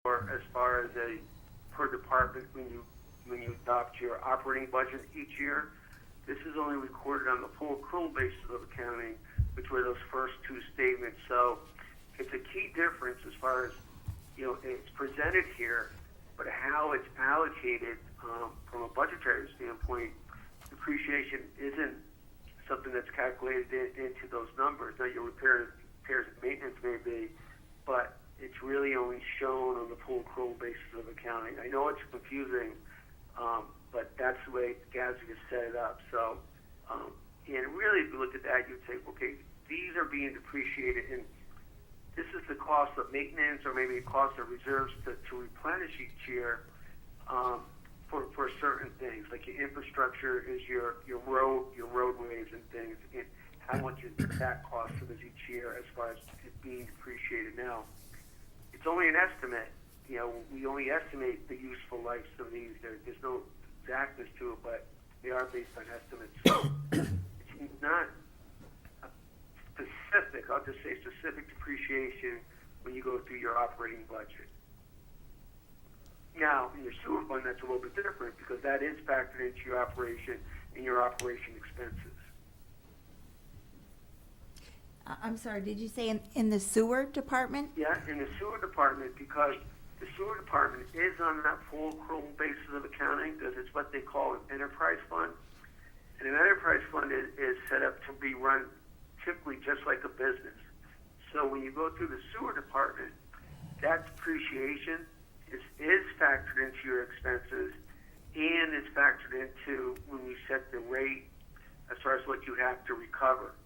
or as far as a per department when you adopt your operating budget each year. This is only recorded on the full accrual basis of accounting, which were those first two statements. So it's a key difference as far as, it's presented here, but how it's allocated from a budgetary standpoint, depreciation isn't something that's calculated into those numbers. Now your repairs and maintenance may be, but it's really only shown on the full accrual basis of accounting. I know it's confusing, but that's the way GASB has set it up. So, and really, if you look at that, you'd say, okay, these are being depreciated, and this is the cost of maintenance, or maybe the cost of reserves to replenish each year for certain things, like your infrastructure is your roadways and things, and how much that costs us each year as far as it being depreciated. Now, it's only an estimate. We only estimate the useful lives of these. There's no exactness to it, but they are based on estimates. So it's not specific. I'll just say specific depreciation when you go through your operating budget. Now, in your sewer fund, that's a little bit different because that is factored into your operation and your operation expenses. I'm sorry, did you say in the sewer department? Yeah, in the sewer department, because the sewer department is on that full accrual basis of accounting because it's what they call an enterprise fund. And an enterprise fund is set up to be run typically just like a business. So when you go through the sewer department, that depreciation is factored into your expenses and is factored into when you set the rate as far as what you have to recover.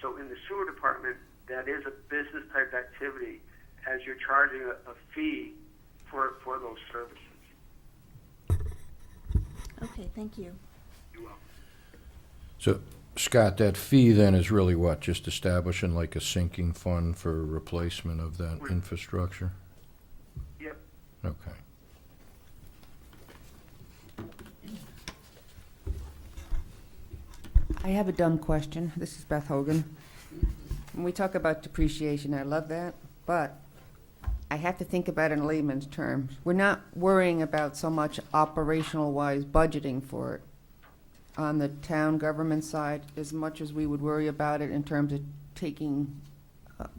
So in the sewer department, that is a business type activity as you're charging a fee for those services. Okay, thank you. You're welcome. So, Scott, that fee then is really what? Just establishing like a sinking fund for replacement of that infrastructure? Yep. Okay. I have a dumb question. This is Beth Hogan. When we talk about depreciation, I love that, but I have to think about it in layman's terms. We're not worrying about so much operational-wise budgeting for it on the town government side as much as we would worry about it in terms of taking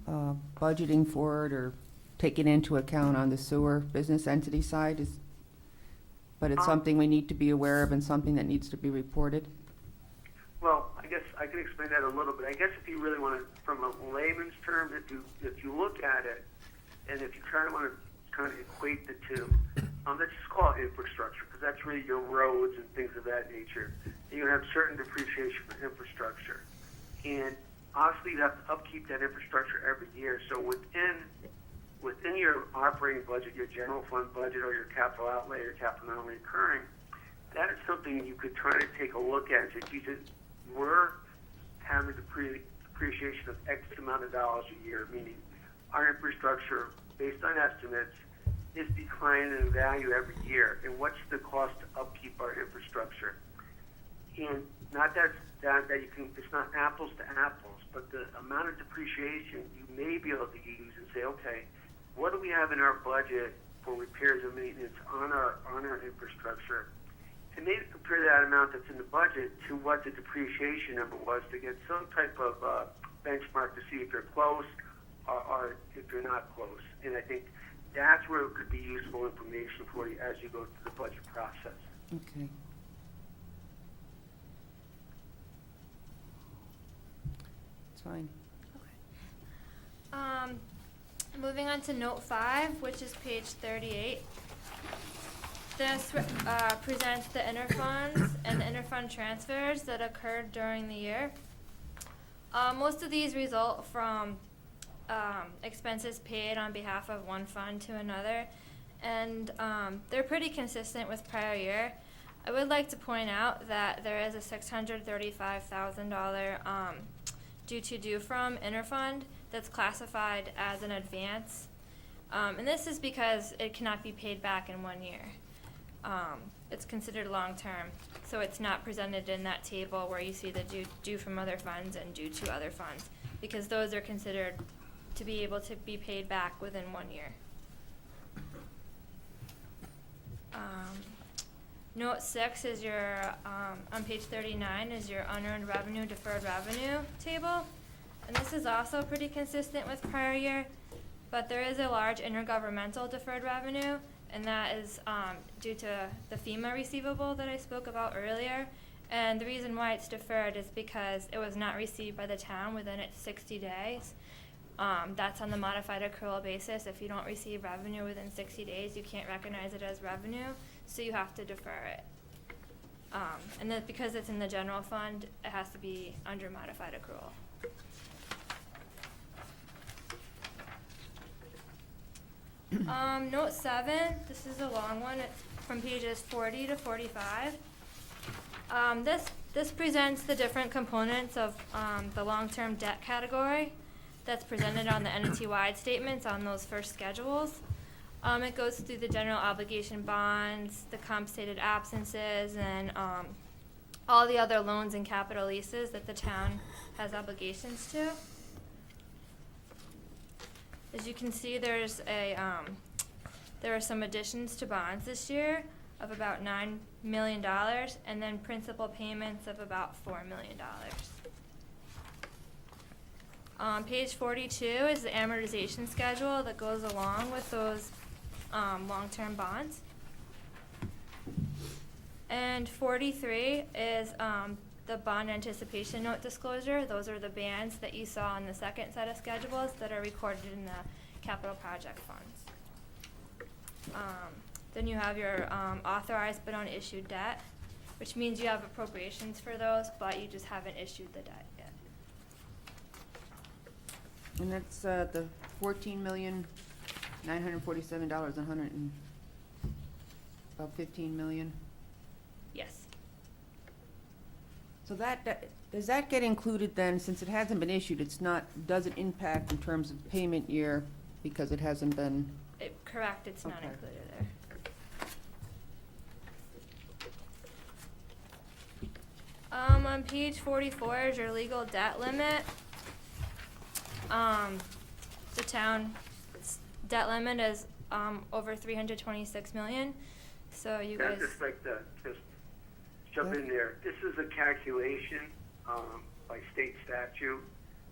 budgeting for it or taking into account on the sewer business entity side. But it's something we need to be aware of and something that needs to be reported. Well, I guess I can explain that a little bit. I guess if you really want to, from a layman's term, if you look at it, and if you try to want to kind of equate the two, let's just call it infrastructure, because that's really your roads and things of that nature. And you have certain depreciation for infrastructure, and obviously you have to upkeep that infrastructure every year. So within your operating budget, your general fund budget, or your capital outlay, or capital non-recurring, that is something you could try to take a look at. If you said, we're having depreciation of X amount of dollars a year, meaning our infrastructure, based on estimates, is declining in value every year. And what's the cost to upkeep our infrastructure? And not that you can, it's not apples to apples, but the amount of depreciation you may be able to use and say, okay, what do we have in our budget for repairs and maintenance on our infrastructure? And maybe compare that amount that's in the budget to what the depreciation number was to get some type of benchmark to see if you're close or if you're not close. And I think that's where it could be useful information for you as you go through the budget process. Okay. It's fine. Moving on to note 5, which is page 38. This presents the interfunds and the interfund transfers that occurred during the year. Most of these result from expenses paid on behalf of one fund to another, and they're pretty consistent with prior year. I would like to point out that there is a $635,000 due from interfund that's classified as an advance, and this is because it cannot be paid back in 1 year. It's considered long-term, so it's not presented in that table where you see the due from other funds and due to other funds, because those are considered to be able to be paid back within 1 year. Note 6 is your, on page 39 is your unearned revenue, deferred revenue table. And this is also pretty consistent with prior year, but there is a large intergovernmental deferred revenue, and that is due to the FEMA receivable that I spoke about earlier. And the reason why it's deferred is because it was not received by the town within its 60 days. That's on the modified accrual basis. If you don't receive revenue within 60 days, you can't recognize it as revenue, so you have to defer it. And then because it's in the general fund, it has to be under modified accrual. Note 7, this is a long one. It's from pages 40 to 45. This presents the different components of the long-term debt category that's presented on the entity-wide statements on those first schedules. It goes through the general obligation bonds, the compensated absences, and all the other loans and capital leases that the town has obligations to. As you can see, there are some additions to bonds this year of about $9 million, and then principal payments of about $4 million. Page 42 is the amortization schedule that goes along with those long-term bonds. And 43 is the bond anticipation note disclosure. Those are the bands that you saw on the second set of schedules that are recorded in the capital project funds. Then you have your authorized but unissued debt, which means you have appropriations for those, but you just haven't issued the debt yet. And that's the $14,947, about $15 million. Yes. So that does that get included then, since it hasn't been issued, doesn't impact in terms of payment year because it hasn't been? Correct, it's not Okay. included there. On page 44 is your legal debt limit. The town's debt limit is over 326 million. So you Yeah, guys, just like to just jump in there. This is a calculation by state statute.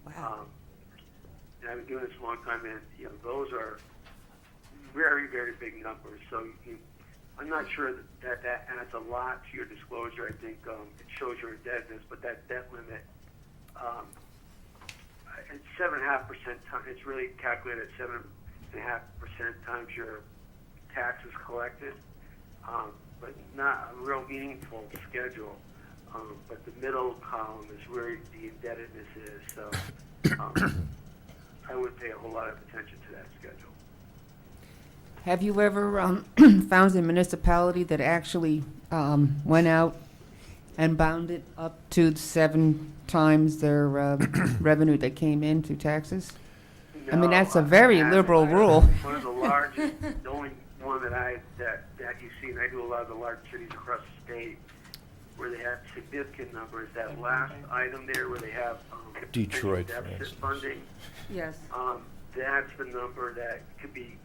Wow. And I've been doing this a long time, and those are very, very big numbers. So I'm not sure that adds a lot to your disclosure. I think it shows your indebtedness, but that debt limit, it's 7.5%. It's really calculated at 7.5% times your taxes collected, but not a real meaningful schedule. But the middle column is where the indebtedness is. So I would pay a whole lot of attention to that schedule. Have you ever found a municipality that actually went out and bound it up to 7 times their revenue that came in through taxes? I mean, that's a very liberal rule. One of the largest, the only one that you see, and I do a lot of the large cities across the state, where they have significant numbers. That last item there, where they have Detroit, for deficit instance. funding, Yes. that's the number that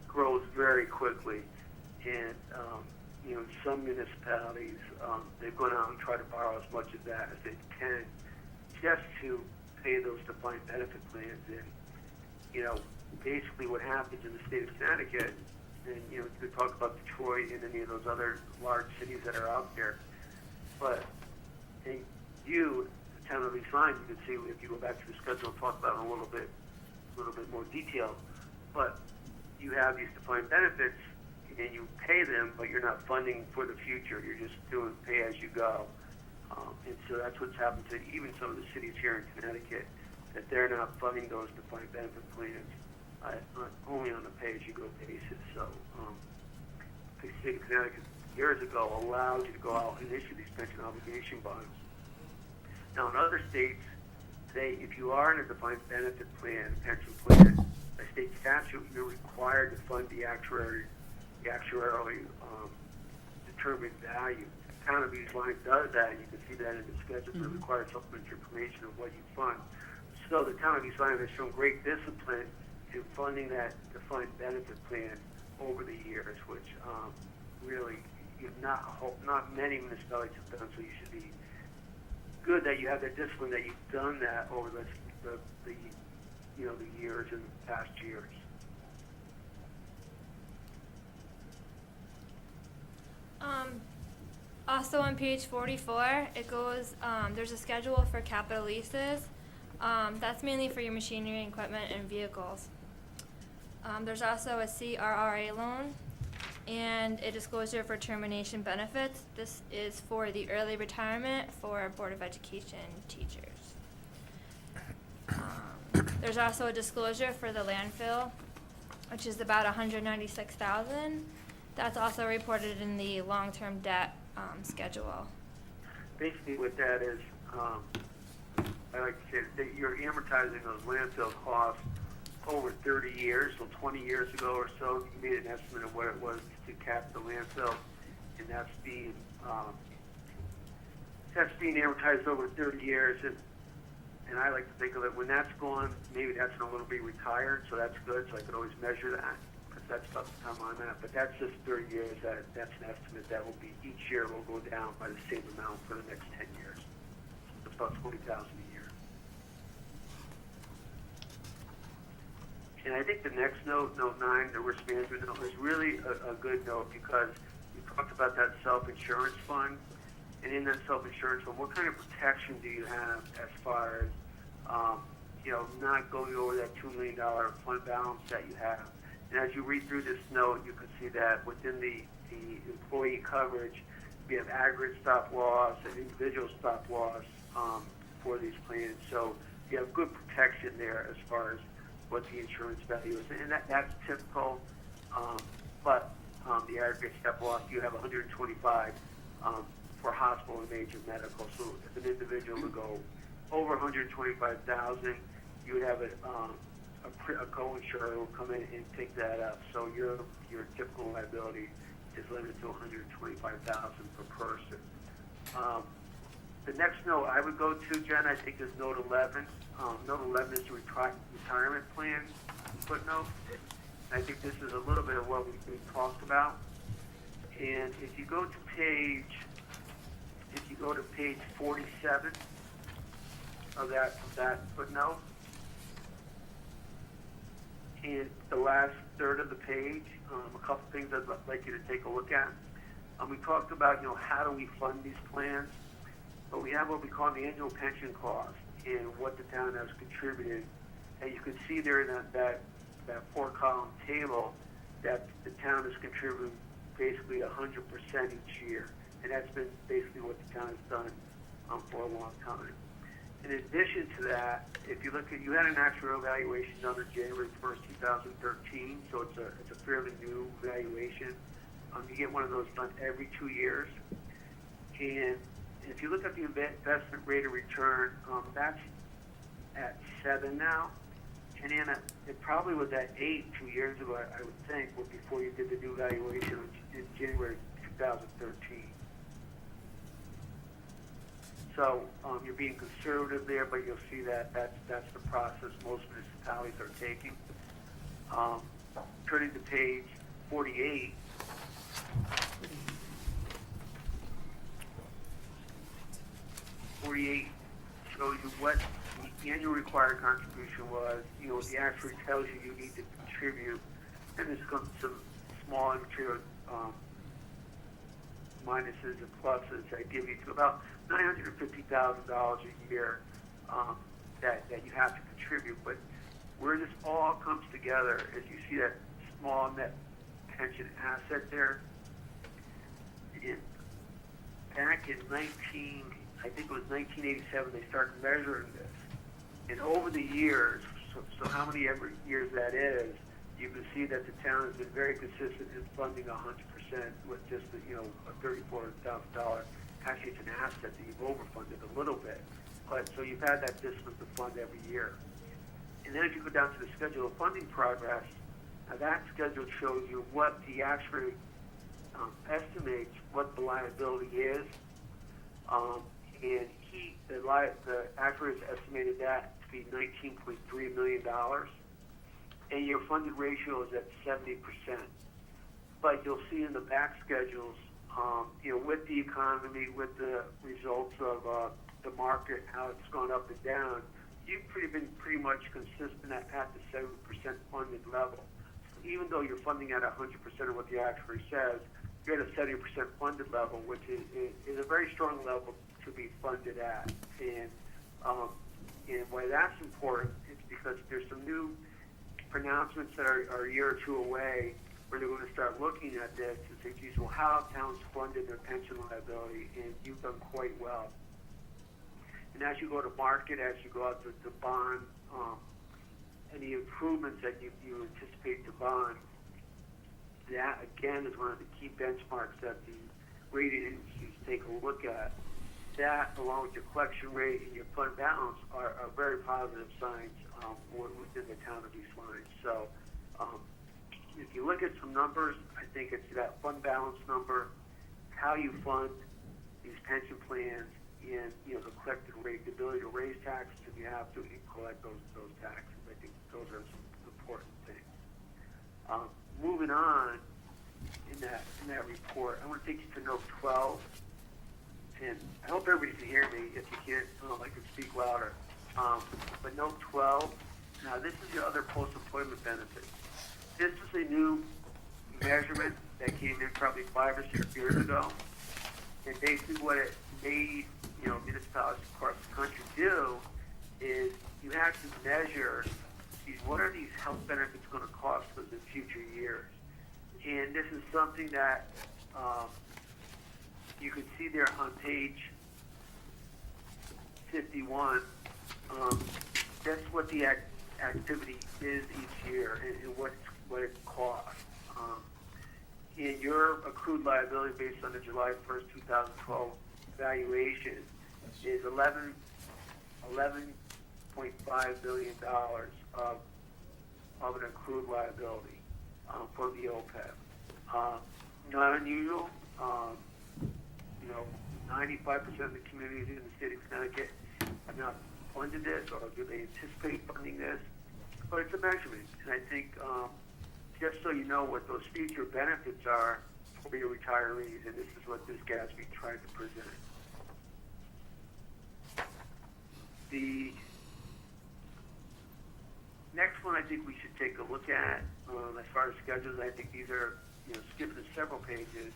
grows very quickly. And some municipalities, they've gone out and tried to borrow as much of that as they can, just to pay those defined benefit plans. And basically what happens in the state of Connecticut, and you could talk about Detroit and any of those other large cities that are out there, but the town of East Lyme, you can see if you go back to the schedule and talk about it in a little bit more detail. But you have these defined benefits, and you pay them, but you're not funding for the future. You're just doing pay as you go. And so that's what's happened to even some of the cities here in Connecticut, that they're not funding those defined benefit plans only on a pay-as-you-go basis. So the state of Connecticut years ago allowed you to go out and issue these pension obligation bonds. Now in other states, if you are in a defined benefit plan, pension plan, by state statute, you're required to fund the actuarially determined value. The town of East Lyme does that, and you can see that in the schedule for required supplementary information of what you fund. So the town of East Lyme has shown great discipline in funding that defined benefit plan over the years, which really not many municipalities have done, so you should be good that you have that discipline, that you've done that over the years and past years. Also on page 44, it goes, there's a schedule for capital leases. That's mainly for your machinery, equipment, and vehicles. There's also a CRRA loan and a disclosure for termination benefits. This is for the early retirement for Board of Education teachers. There's also a disclosure for the landfill, which is about $196,000. That's also reported in the long-term debt schedule. Basically what that is, I like to say that you're amortizing those landfill costs over 30 years. So 20 years ago or so, you made an estimate of what it was to cap the landfill, and that's being amortized over 30 years. And I like to think of it, when that's gone, maybe that's no longer be retired, so that's good, so I could always measure that, because that's about the time I'm at. But that's just 30 years, that's an estimate that will be, each year will go down by the same amount for the next 10 years. It's about $20,000 a year. And I think the next note, note 9, the risk management note, is really a good note, because we talked about that self-insurance fund. And in that self-insurance fund, what kind of protection do you have as far as, not going over that $2 million fund balance that you have? And as you read through this note, you can see that within the employee coverage, we have aggregate stop loss and individual stop loss for these plans. So you have good protection there as far as what the insurance value is. And that's typical, but the aggregate stop loss, you have 125 for hospital and major medical. So if an individual would go over 125,000, you would have a co-insurer who will come in and pick that up. So your typical liability is limited to 125,000 per person. The next note I would go to, Jen, I think is note 11. Note 11 is the retirement plan footnote. I think this is a little bit of what we talked about. And if you go to page 47 of that footnote, and the last third of the page, a couple things I'd like you to take a look at. We talked about, how do we fund these plans? But we have what we call the annual pension cost and what the town has contributed. And you can see there in that 4-column table that the town has contributed basically 100% each year. And that's been basically what the town has done for a long time. In addition to that, if you look at, you had an actual evaluation done on January 1st, 2013, so it's a fairly new evaluation. You get one of those done every 2 years. And if you look at the investment rate of return, that's at 7 now. And Anna, it probably was at 8 2 years ago, I would think, before you did the new evaluation in January 2013. So you're being conservative there, but you'll see that that's the process most municipalities are taking. Turning to page 48. Shows you what the annual required contribution was. The actuary tells you need to contribute, and there's some small immaterial minuses and pluses that give you to about $950,000 a year that you have to contribute. But where this all comes together is you see that small net pension asset there. Back in 1987, they started measuring this. And over the years, so how many years that is, you can see that the town has been very consistent in funding 100% with just a $34,000. Actually, it's an asset that you've overfunded a little bit. But so you've had that discipline to fund every year. And then if you go down to the schedule of funding progress, now that schedule shows you what the actuary estimates what the liability is. And the actuary has estimated that to be $19.3 million. And your funded ratio is at 70%. But you'll see in the back schedules with the economy, with the results of the market, how it's gone up and down, you've been pretty much consistent at the 7% funded level. So even though you're funding at 100% of what the actuary says, you're at a 70% funded level, which is a very strong level to be funded at. And why that's important is because there's some new pronouncements that are a year or two away where they're going to start looking at this and say, geez, well, how have towns funded their pension liability? And you've done quite well. And as you go to market, as you go out to bond, any improvements that you anticipate to bond, that again is one of the key benchmarks that the rating agencies take a look at. That, along with your collection rate and your fund balance, are very positive signs within the town of East Lyme. So, if you look at some numbers, I think it's that fund balance number, how you fund these pension plans, and the collected rate, the ability to raise taxes if you have to, and collect those taxes. I think those are some important things. Moving on in that report, I want to take you to note 12. And I hope everybody can hear me. If you can't, I can speak louder. But note 12, now this is your other post-employment benefits. This is a new measurement that came in probably 5 or 6 years ago. And basically what it made, municipalities across the country do is you have to measure what are these health benefits going to cost for the future years. And this is something that you can see there on page 51. That's what the activity is each year and what it costs. And your accrued liability based on the July 1st, 2012 valuation is $11.5 billion of an accrued liability for the OPEB. Not unusual. 95% of the communities in the state of Connecticut have not funded this, or do they anticipate funding this? But it's a measurement, and I think just so you know what those future benefits are for your retirees, and this is what this GASB tried to present. The next one I think we should take a look at, as far as schedules, I think these are, skipping several pages.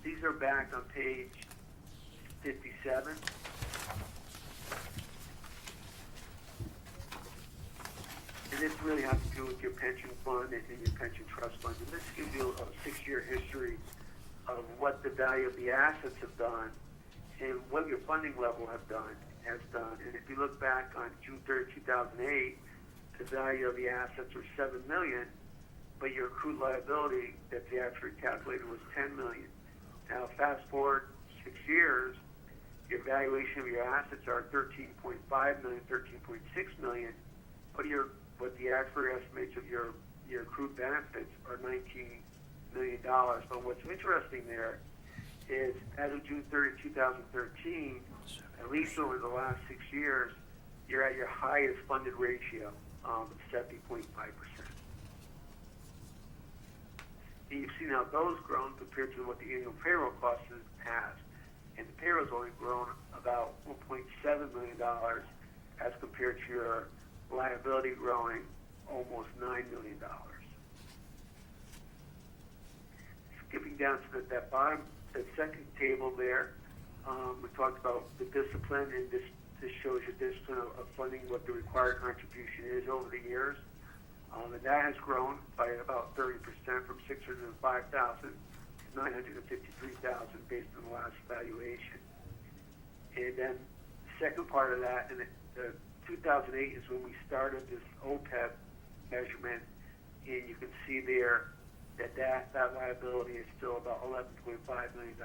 These are back on page 57. And this really has to do with your pension fund and your pension trust fund. And this gives you a 6-year history of what the value of the assets have done and what your funding level has done. And if you look back on June 3rd, 2008, the value of the assets was $7 million, but your accrued liability that the actuary calculated was $10 million. Now, fast forward 6 years, your valuation of your assets are $13.5 million, $13.6 million, but the actuary estimates of your accrued benefits are $19 million. But what's interesting there is, as of June 30, 2013, at least over the last 6 years, you're at your highest funded ratio of 70.5%. And you've seen how those grown compared to what the annual payroll cost has. And the payroll's only grown about $1.7 million as compared to your liability growing almost $9 million. Skipping down to that bottom, that second table there, we talked about the discipline, and this shows you discipline of funding, what the required contribution is over the years. And that has grown by about 30% from $605,000 to $953,000 based on the last valuation. And then the second part of that, and the 2008 is when we started this OPEB measurement, and you can see there that liability is still about $11.5 million,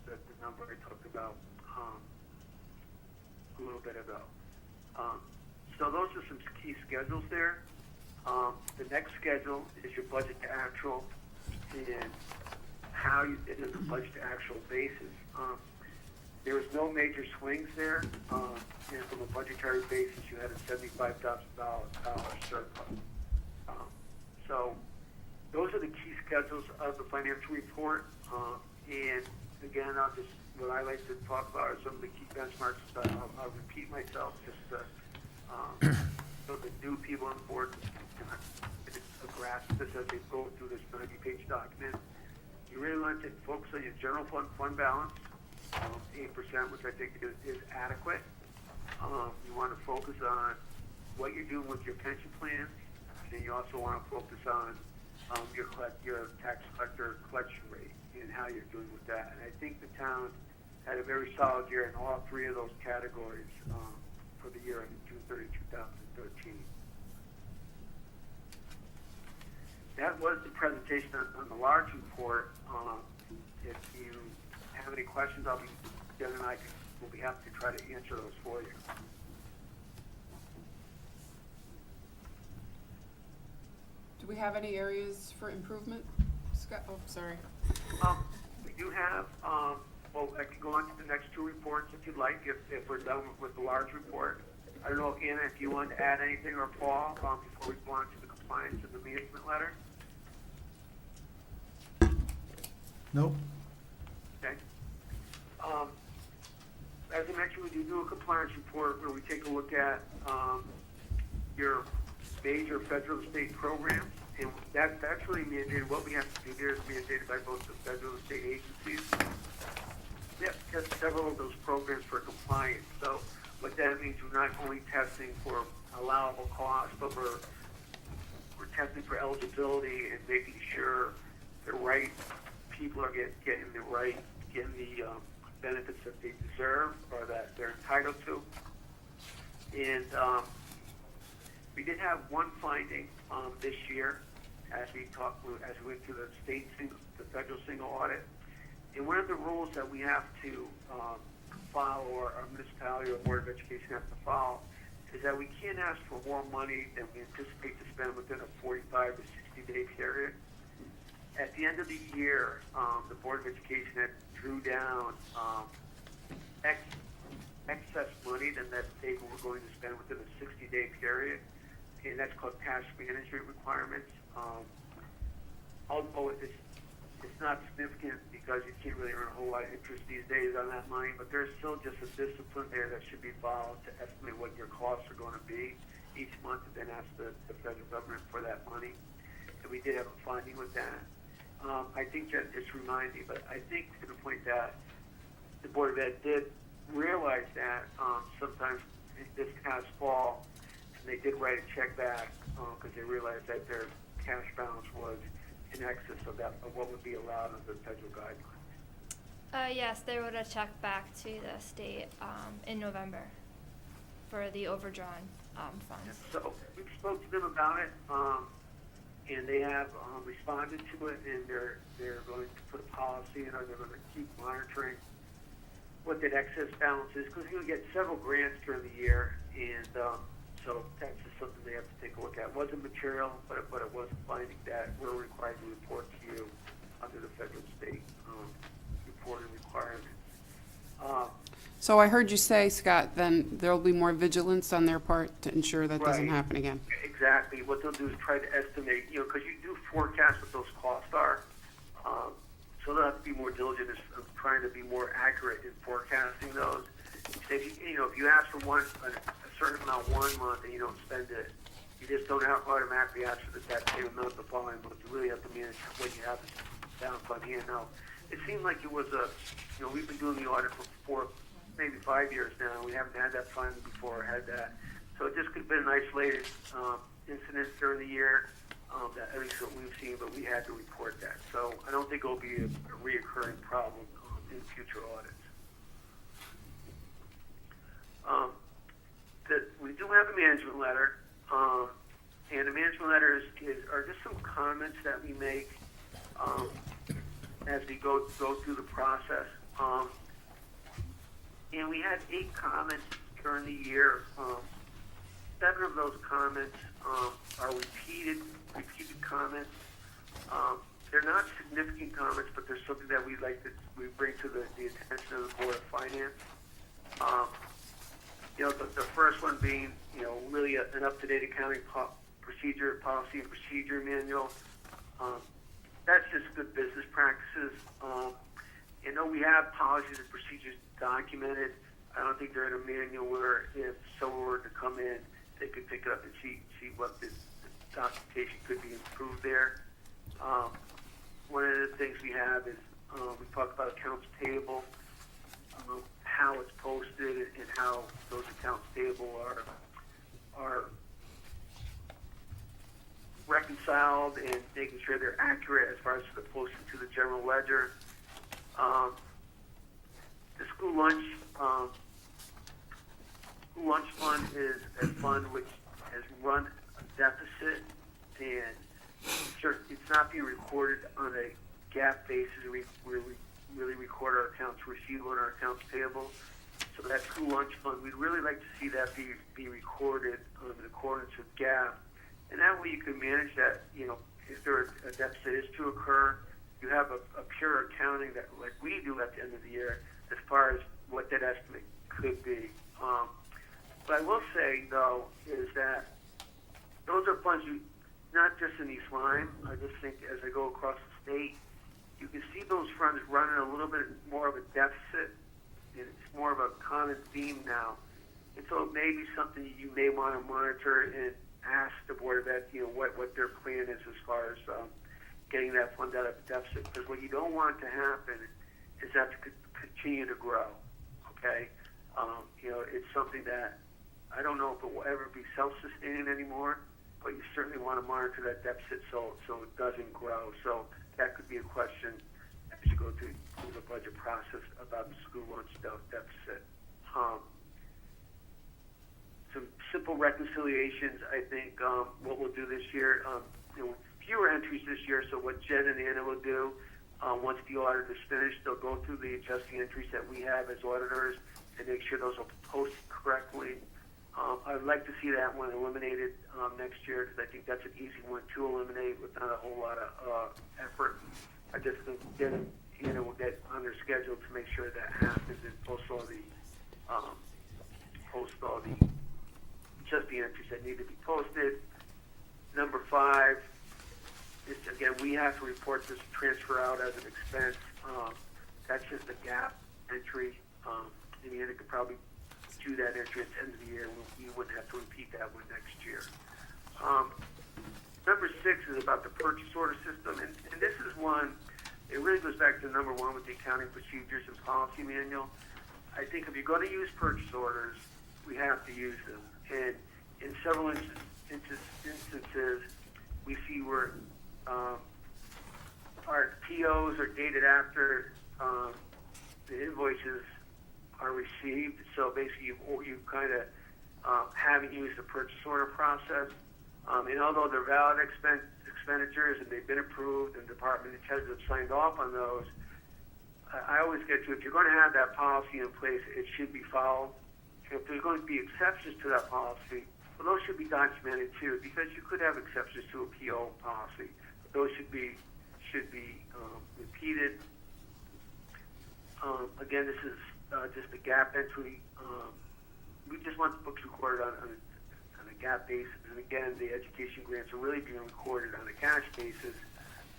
the number I talked about a little bit ago. So those are some key schedules there. The next schedule is your budget to actual, and how it is a budget to actual basis. There was no major swings there, and from a budgetary basis, you had a $75,000 surplus. So those are the key schedules of the financial report. And again, what I like to talk about are some of the key benchmarks. I'll repeat myself just so the new people on board can grasp this as they go through this 90-page document. You really want to focus on your general fund balance, 8%, which I think is adequate. You want to focus on what you're doing with your pension plan, and you also want to focus on your tax collector collection rate and how you're doing with that. And I think the town had a very solid year in all three of those categories for the year ending June 30, 2013. That was the presentation on the large report. If you have any questions, Jen and I will be happy to try to answer those for you. Do we have any areas for improvement? Scott, oh, sorry. We do have, well, I can go on to the next two reports if you'd like, if we're done with the large report. I don't know, Anna, if you want to add anything, or Paul, before we go on to the compliance and the management letter. Nope. Okay. As I mentioned, we do a compliance report where we take a look at your major federal and state programs, and that's really mandated. What we have to do there is mandated by both the federal and state agencies. We have to test several of those programs for compliance. So what that means, we're not only testing for allowable costs, but we're testing for eligibility and making sure the right people are getting the benefits that they deserve or that they're entitled to. And we did have one finding this year as we went through the federal single audit. And one of the rules that we have to follow, or our municipality or board of education have to follow, is that we can't ask for more money than we anticipate to spend within a 45 to 60-day period. At the end of the year, the Board of Education had drew down excess money than that they were going to spend within a 60-day period, and that's called cash management requirements. Although it's not significant because you can't really earn a whole lot of interest these days on that money, but there's still just a discipline there that should be followed to estimate what your costs are going to be each month, and then ask the federal government for that money. And we did have a finding with that. I think Jen just reminded me, but I think to the point that the Board of Ed did realize that sometimes this past fall, and they did write a check back because they realized that their cash balance was in excess of what would be allowed under the federal guidelines. Yes, they wrote a check back to the state in November for the overdrawn funds. So we spoke to them about it, and they have responded to it, and they're going to put a policy in, or they're going to keep monitoring what that excess balance is, because you'll get several grants during the year, and so that's just something they have to take a look at. It wasn't material, but it was a finding that we're required to report to you under the federal state reporting requirements. So I heard you say, Scott, then there'll be more vigilance on their part to ensure that doesn't Right. happen again. Exactly. What they'll do is try to estimate, because you do forecast what those costs are. So they'll have to be more diligent in trying to be more accurate in forecasting those. If you ask for a certain amount one month and you don't spend it, you just don't automatically ask for that same amount the following month. You really have to manage what you have down on hand. Now, it seemed like it was we've been doing the audit for maybe 5 years now. We haven't had that finding before or had that. So it just could have been an isolated incident during the year, that at least what we've seen, but we had to report that. So I don't think it will be a reoccurring problem in future audits. We do have a management letter, and the management letter are just some comments that we make as we go through the process. And we had 8 comments during the year. 7 of those comments are repeated comments. They're not significant comments, but they're something that we bring to the attention of the Board of Finance. The first one being, really an up-to-date accounting policy and procedure manual. That's just good business practices. You know, we have policies and procedures documented. I don't think they're in a manual where if someone were to come in, they could pick it up and see what the documentation could be improved there. One of the things we have is we talk about accounts payable, how it's posted, and how those accounts payable are reconciled, and making sure they're accurate as far as the posting to the general ledger. The school lunch fund is a fund which has run a deficit, and it's not being recorded on a GAAP basis. We really record our accounts receivable and our accounts payable. So that school lunch fund, we'd really like to see that be recorded in accordance with GAAP. And that way you can manage that, you know, if there a deficit is to occur, you have a pure accounting that, like we do at the end of the year, as far as what that estimate could be. But I will say, though, is that those are funds not just in East Lyme. I just think as I go across the state, you can see those funds running a little bit more of a deficit, and it's more of a common theme now. And so it may be something you may want to monitor and ask the Board of Ed, you know, what their plan is as far as getting that fund out of the deficit. Because what you don't want to happen is that to continue to grow, okay? You know, it's something that I don't know if it will ever be self-sustaining anymore, but you certainly want to monitor that deficit so it doesn't grow. So that could be a question as you go through the budget process about the school lunch deficit. Some simple reconciliations. I think what we'll do this year, you know, fewer entries this year. So what Jen and Anna will do, once the audit is finished, they'll go through the adjusting entries that we have as auditors and make sure those are posted correctly. I'd like to see that one eliminated next year, because I think that's an easy one to eliminate with not a whole lot of effort. I just think Jen and Anna will get on their schedule to make sure that happens and post all the just the entries that need to be posted. Number 5 is, again, we have to report this transfer out as an expense. That's just a GAAP entry. And Anna could probably do that entry at the end of the year. We wouldn't have to repeat that one next year. Number 6 is about the purchase order system. And this is one, it really goes back to number 1 with the accounting procedures and policy manual. I think if you're going to use purchase orders, we have to use them. And in several instances, we see where our POs are dated after the invoices are received. So basically, you kind of haven't used the purchase order process. And although they're valid expenditures and they've been approved and department heads have signed off on those, I always get to, if you're going to have that policy in place, it should be followed. If there's going to be exceptions to that policy, well, those should be documented too, because you could have exceptions to a PO policy. But those should be repeated. Again, this is just a GAAP entry. We just want the books recorded on a GAAP basis. And again, the education grants are really being recorded on a cash basis,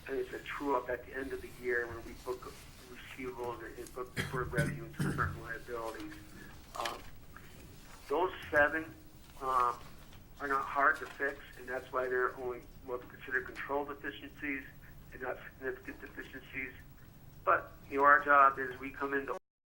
and it's a true up at the end of the year when we book receivables and book deferred revenue into certain liabilities. Those 7 are not hard to fix, and that's why they're only what we consider control deficiencies and not significant deficiencies. But, you know, our job is we come into